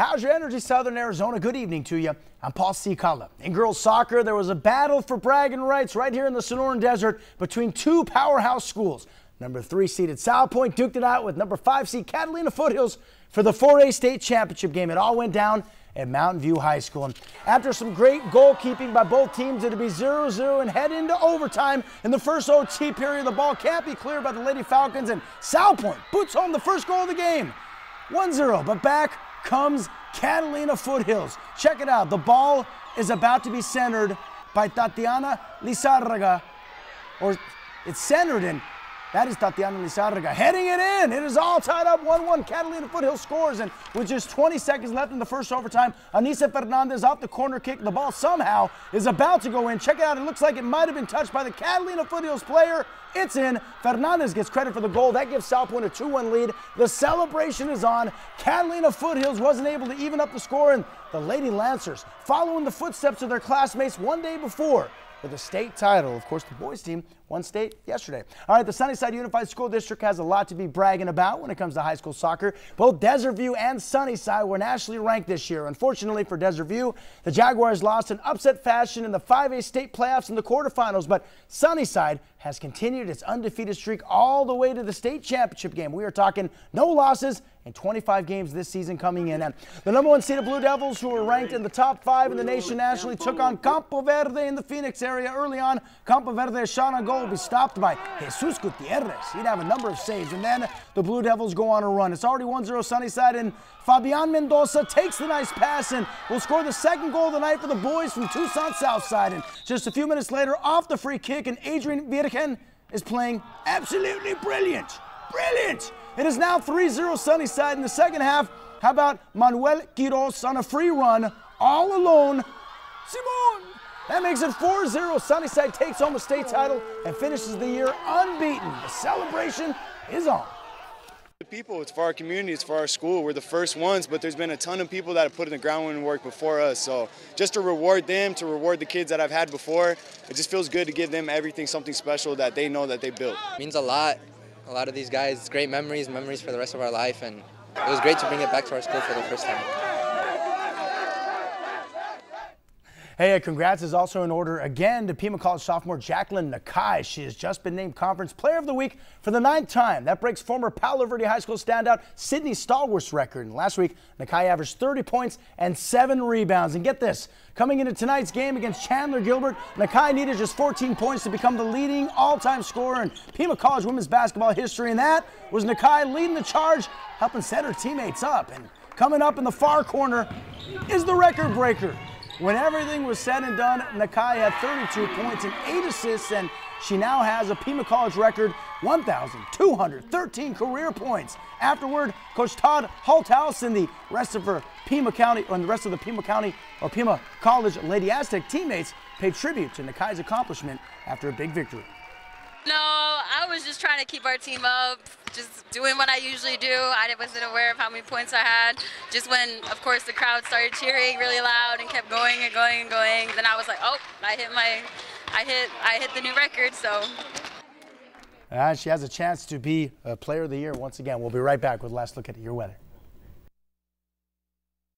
How's your energy, Southern Arizona? Good evening to you. I'm Paul Cicala. In girls soccer, there was a battle for bragging rights right here in the Sonoran Desert between two powerhouse schools. Number 3 seeded Salpointe duked it out with number 5 seed Cat Foothills for the 4A state championship game. It all went down at Mountain View High School. And after some great goalkeeping by both teams, it'll be 0-0 and head into overtime. In the first OT period, the ball can't be cleared by the Lady Falcons, and Salpointe boots home the first goal of the game. 1-0, but back comes Catalina Foothills. Check it out. The ball is about to be centered by Tatiana Lizarraga, or it's centered in. That is Tatiana Lizarraga heading it in. It is all tied up 1-1. Catalina Foothills scores, and with just 20 seconds left in the first overtime, Anissa Fernandez off the corner kick. The ball somehow is about to go in. Check it out. It looks like it might have been touched by the Catalina Foothills player. It's in. Fernandez gets credit for the goal. That gives Salpointe a 2-1 lead. The celebration is on. Catalina Foothills wasn't able to even up the score, and the Lady Lancers, following the footsteps of their classmates one day before, with a state title. Of course, the boys team won state yesterday. All right, the Sunnyside Unified School District has a lot to be bragging about when it comes to high school soccer. Both Desert View and Sunnyside were nationally ranked this year. Unfortunately for Desert View, the Jaguars lost in upset fashion in the 5A state playoffs in the quarterfinals, but Sunnyside has continued its undefeated streak all the way to the state championship game. We are talking no losses in 25 games this season coming in. And the number 1 seeded Blue Devils, who were ranked in the top 5 in the nation nationally, took on Campo Verde in the Phoenix area early on. Campo Verde shot on goal will be stopped by Jesus Gutierrez. He'd have a number of saves, and then the Blue Devils go on a run. It's already 1-0 Sunnyside, and Fabian Mendoza takes the nice pass and will score the second goal of the night for the boys from Tucson Southside. And just a few minutes later, off the free kick, and Adrian Virgen is playing absolutely brilliant. Brilliant! It is now 3-0 Sunnyside in the second half. How about Manuel Quiros on a free run, all alone? Simon! That makes it 4-0. Sunnyside takes home a state title and finishes the year unbeaten. The celebration is on. The people, it's for our community, it's for our school. We're the first ones, but there's been a ton of people that have put in the groundwork before us. So just to reward them, to reward the kids that I've had before, it just feels good to give them everything, something special that they know that they built. It means a lot. A lot of these guys, it's great memories for the rest of our life, and it was great to bring it back to our school for the first time. Hey, congrats is also in order again to Pima College sophomore Jacqueline Nakai. She has just been named Conference Player of the Week for the 9th time. That breaks former Palo Verde High School standout Sydney Stallworth's record. And last week, Nakai averaged 30 points and 7 rebounds. And get this, coming into tonight's game against Chandler Gilbert, Nakai needed just 14 points to become the leading all-time scorer in Pima College women's basketball history. And that was Nakai leading the charge, helping set her teammates up. And coming up in the far corner is the record breaker. When everything was said and done, Nakai had 32 points and 8 assists, and she now has a Pima College record 1,213 career points. Afterward, Coach Todd Holthouse and the rest of her Pima County, or the rest of the Pima County or Pima College Lady Aztec teammates paid tribute to Nakai's accomplishment after a big victory. No, I was just trying to keep our team up, just doing what I usually do. I wasn't aware of how many points I had. Just when, of course, the crowd started cheering really loud and kept going and going and going, then I was like, oh, I hit the new record, so. She has a chance to be a Player of the Year once again. We'll be right back with a last look at your weather.